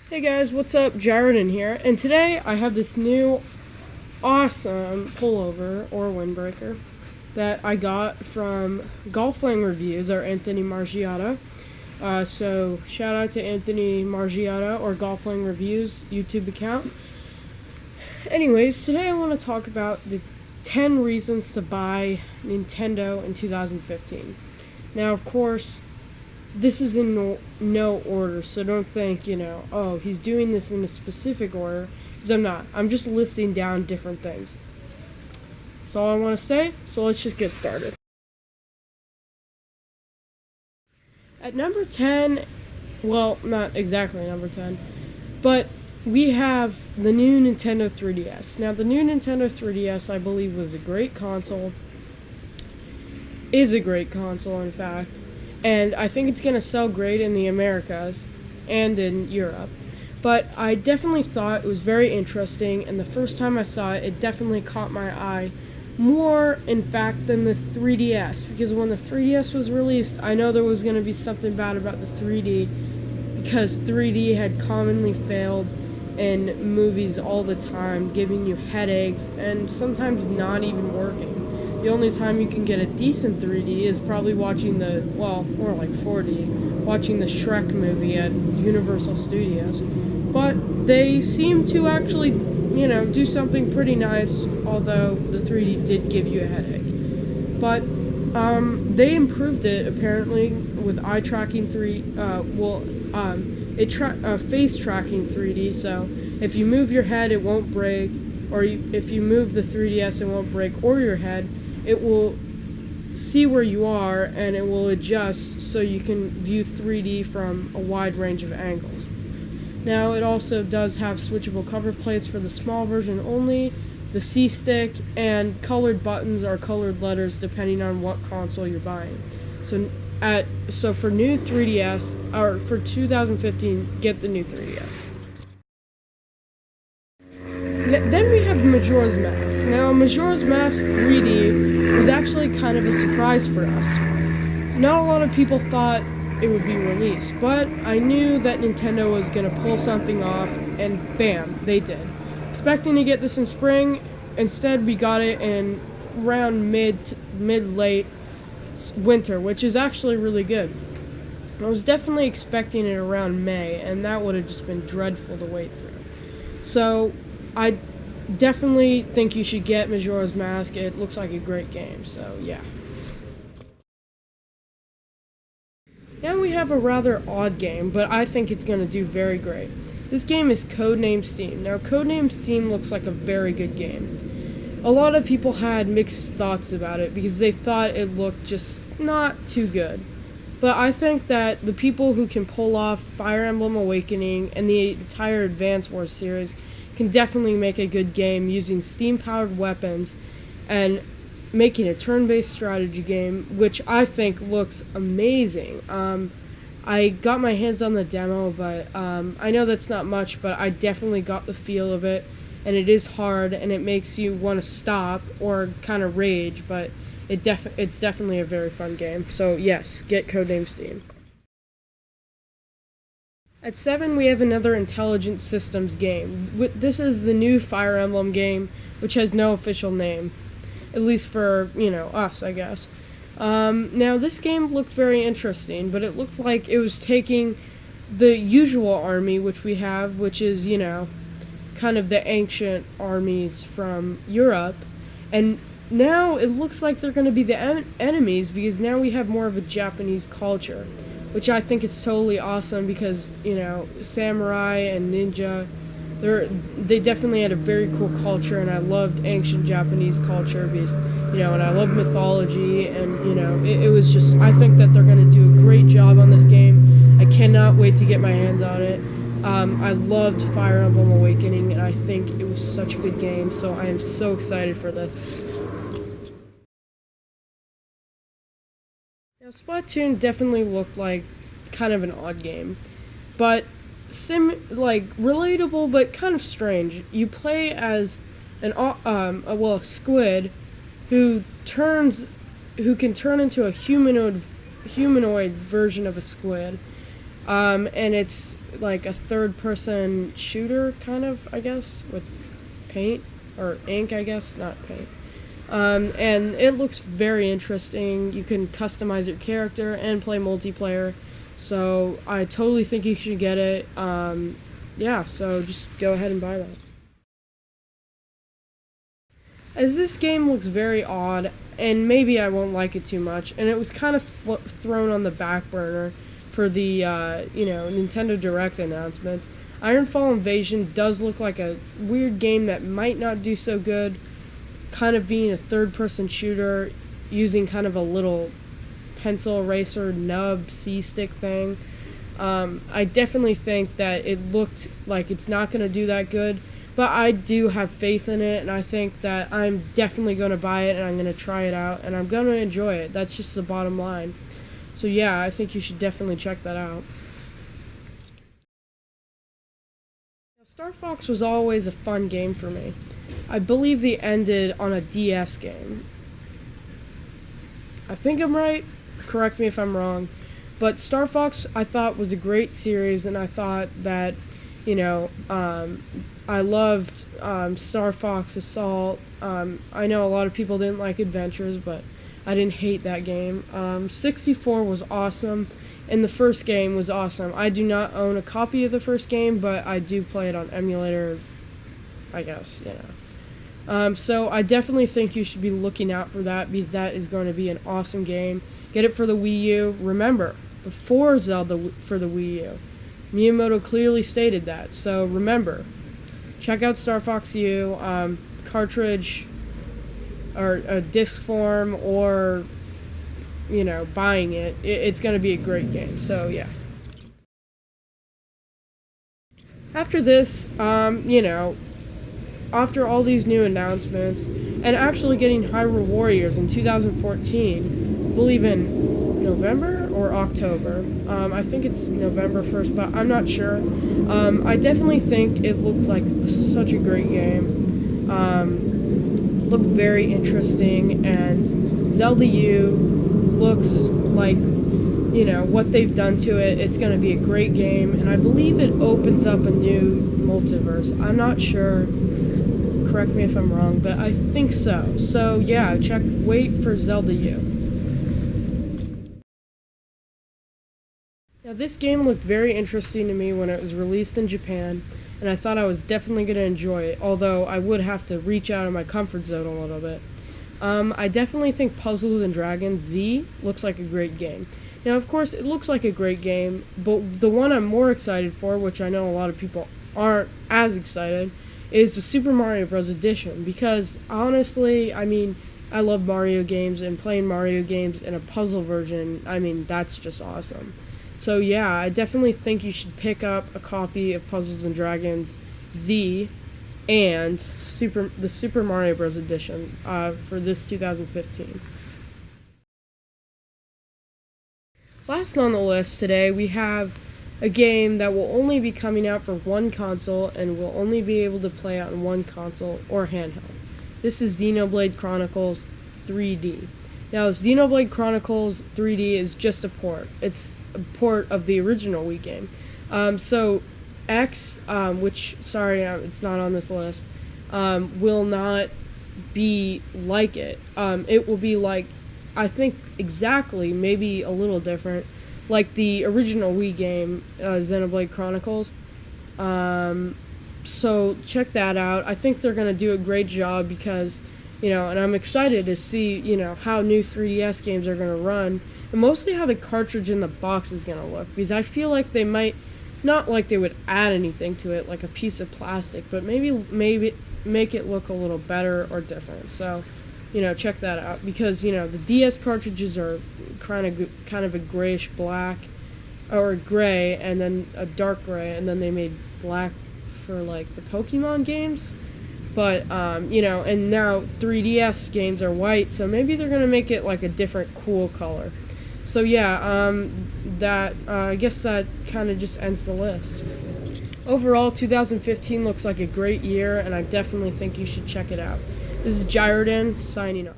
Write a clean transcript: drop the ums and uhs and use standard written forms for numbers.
Hey guys, what's up? Jared here, and today I have this new awesome pullover or windbreaker that I got from Golfling Reviews or Anthony Margiata. So shout out to Anthony Margiata or Golfling Reviews YouTube account. Anyways, today I want to talk about the 10 reasons to buy Nintendo in 2015. Now, of course, this is in no order, so don't think, oh, he's doing this in a specific order, because I'm not. I'm just listing down different things. That's all I want to say, so let's just get started. At number 10, well, not exactly number 10, but we have the new Nintendo 3DS. Now, the new Nintendo 3DS, I believe, was a great console. Is a great console, in fact. And I think it's going to sell great in the Americas and in Europe. But I definitely thought it was very interesting, and the first time I saw it, it definitely caught my eye more, in fact, than the 3DS. Because when the 3DS was released, I know there was going to be something bad about the 3D, because 3D had commonly failed in movies all the time, giving you headaches, and sometimes not even working. The only time you can get a decent 3D is probably watching more like 4D, watching the Shrek movie at Universal Studios. But they seem to actually, do something pretty nice, although the 3D did give you a headache. But they improved it, apparently, with eye tracking face tracking 3D, so if you move your head, it won't break, or if you move the 3DS, it won't break, or your head. It will see where you are, and it will adjust so you can view 3D from a wide range of angles. Now, it also does have switchable cover plates for the small version only, the C-stick, and colored buttons or colored letters depending on what console you're buying. So for new 3DS, or for 2015, get the new 3DS. Then we have Majora's Mask. Now, Majora's Mask 3D was actually kind of a surprise for us. Not a lot of people thought it would be released, but I knew that Nintendo was going to pull something off, and bam, they did. Expecting to get this in spring, instead we got it in around mid-late winter, which is actually really good. I was definitely expecting it around May, and that would have just been dreadful to wait through. So I definitely think you should get Majora's Mask. It looks like a great game, so yeah. Now we have a rather odd game, but I think it's going to do very great. This game is Codenames Steam. Now, Codenames Steam looks like a very good game. A lot of people had mixed thoughts about it because they thought it looked just not too good. But I think that the people who can pull off Fire Emblem Awakening and the entire Advance Wars series can definitely make a good game using steam-powered weapons and making a turn-based strategy game, which I think looks amazing. I got my hands on the demo, but I know that's not much, but I definitely got the feel of it, and it is hard, and it makes you want to stop or kind of rage, but it's definitely a very fun game. So yes, get Codenames Steam. At 7, we have another Intelligent Systems game. This is the new Fire Emblem game, which has no official name. At least for, us, I guess. Now, this game looked very interesting, but it looked like it was taking the usual army, which we have, which is, kind of the ancient armies from Europe, and now it looks like they're going to be the enemies, because now we have more of a Japanese culture, which I think is totally awesome because, samurai and ninja, they definitely had a very cool culture, and I loved ancient Japanese culture because, and I love mythology, and, it was just, I think that they're going to do a great job on this game. I cannot wait to get my hands on it. I loved Fire Emblem Awakening, and I think it was such a good game, so I am so excited for this. Now, Splatoon definitely looked like kind of an odd game, but relatable but kind of strange. You play as a squid who can turn into a humanoid version of a squid. And it's like a third-person shooter, kind of, I guess, with paint, or ink, I guess, not paint. And it looks very interesting. You can customize your character and play multiplayer, so I totally think you should get it. Yeah, so just go ahead and buy that. As this game looks very odd, and maybe I won't like it too much, and it was kind of thrown on the back burner for the, Nintendo Direct announcements. Ironfall Invasion does look like a weird game that might not do so good, kind of being a third-person shooter, using kind of a little pencil eraser nub C-stick thing. I definitely think that it looked like it's not going to do that good, but I do have faith in it, and I think that I'm definitely going to buy it, and I'm going to try it out, and I'm going to enjoy it. That's just the bottom line. So yeah, I think you should definitely check that out. Star Fox was always a fun game for me. I believe they ended on a DS game. I think I'm right. Correct me if I'm wrong. But Star Fox, I thought, was a great series, and I thought that, I loved Star Fox Assault. I know a lot of people didn't like Adventures, but I didn't hate that game. 64 was awesome, and the first game was awesome. I do not own a copy of the first game, but I do play it on emulator, I guess, So I definitely think you should be looking out for that, because that is going to be an awesome game. Get it for the Wii U. Remember, before Zelda for the Wii U. Miyamoto clearly stated that, so remember, check out Star Fox U, cartridge, or a disc form, or, buying it. It's going to be a great game, so yeah. After this, after all these new announcements, and actually getting Hyrule Warriors in 2014, I believe in November or October. I think it's November 1st, but I'm not sure. I definitely think it looked like such a great game. Looked very interesting, and Zelda U looks like, what they've done to it. It's going to be a great game, and I believe it opens up a new multiverse. I'm not sure. Correct me if I'm wrong, but I think so. So yeah, wait for Zelda U. Now this game looked very interesting to me when it was released in Japan, and I thought I was definitely going to enjoy it, although I would have to reach out of my comfort zone a little bit. I definitely think Puzzles & Dragons Z looks like a great game. Now, of course, it looks like a great game, but the one I'm more excited for, which I know a lot of people aren't as excited, is the Super Mario Bros. Edition, because honestly, I love Mario games, and playing Mario games in a puzzle version, that's just awesome. So yeah, I definitely think you should pick up a copy of Puzzles & Dragons Z and the Super Mario Bros. Edition for this 2015. Last on the list today, we have a game that will only be coming out for one console and will only be able to play on one console or handheld. This is Xenoblade Chronicles 3D. Now, Xenoblade Chronicles 3D is just a port. It's a port of the original Wii game. So X, it's not on this list, will not be like it. It will be like, I think exactly, maybe a little different, like the original Wii game, Xenoblade Chronicles. So check that out. I think they're going to do a great job because, and I'm excited to see, how new 3DS games are going to run, and mostly how the cartridge in the box is going to look, because I feel like they might, not like they would add anything to it, like a piece of plastic, but maybe make it look a little better or different. So, check that out, because, the DS cartridges are kind of a grayish black, or gray, and then a dark gray, and then they made black for, like, the Pokemon games. But, and now 3DS games are white, so maybe they're going to make it, like, a different cool color. So, yeah, I guess that kind of just ends the list. Overall, 2015 looks like a great year, and I definitely think you should check it out. This is Gyrodin, signing off.